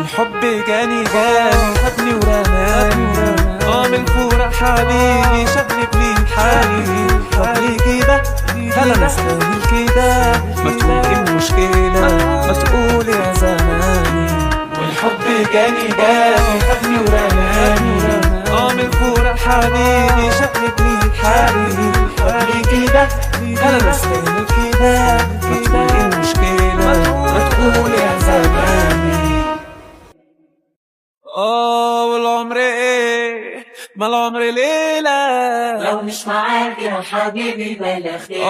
والحب جاني خدني ورماني. من الفرح حبيبي شغلب لي حالي. طب ليه كده؟ هل انا استاهل كده؟ ما تقول ايه المشكلة؟ ما تقول يا زماني. والحب جاني خدني ورماني. من الفرح حبيبي شغلب لي حالي. طب ليه كده؟ هل انا استاهل كده؟ ما تقول ايه المشكلة؟ ما تقول يا زماني. والعمر ايه؟ ما العمر ليلة لو مش معاك يا حبيبي بلا خير.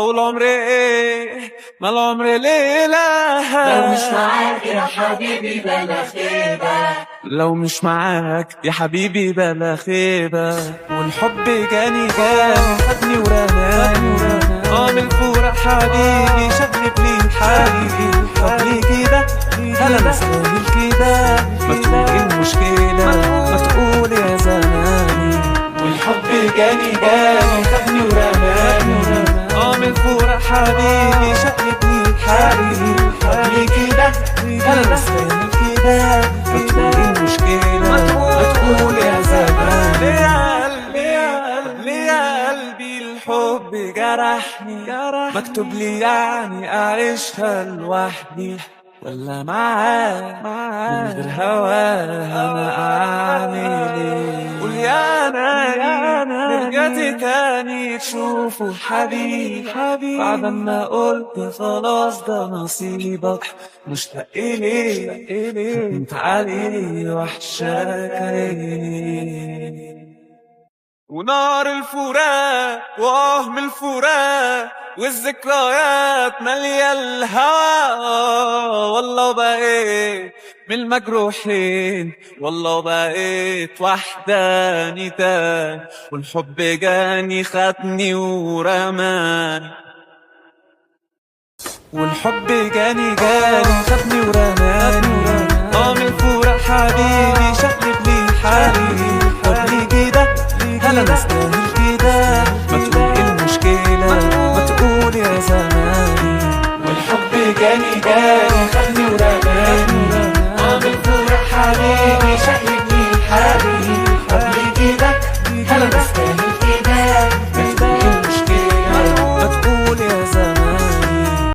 والعمر ايه؟ ما العمر ليلة لو مش معاك يا حبيبي بلا خيبة. لو مش معاك يا حبيبي بلا خيبة. والحب جاني خدني ورماني. من الفرح حبيبي شغلب لي حالي. طب ليه كده؟ هل انا استاهل كده؟ ما تقول ايه المشكلة؟ ما تقول يا زماني. والحب جاني خدني ورماني. من الفرح حبيبي شغلب لي حالي. طب ليه كده؟ هل انا استاهل كده؟ ما تقول ايه المشكلة؟ ما تقول يا زماني. ليه يا قلبي الحب جرحني؟ مكتوب لي يعني اعيشها لوحدي ولا معاك؟ من غير هواها انا اعمل ايه؟ قول يا انا رجعتي تاني تشوفه حبيبي بعد ما قلت خلاص ده نصيبك. مشتاق ليه انت علي وحشاك عيني. ونار الفراق وهم الفراق والذكريات مالية الهوى. والله بقيت من المجروحين، والله بقيت وحداني تاني. والحب جاني خدني ورماني. والحب جاني خدني ورماني. من الفرح حبيبي شقلب لي حالي. طب ليه كده؟ هل انا استاهل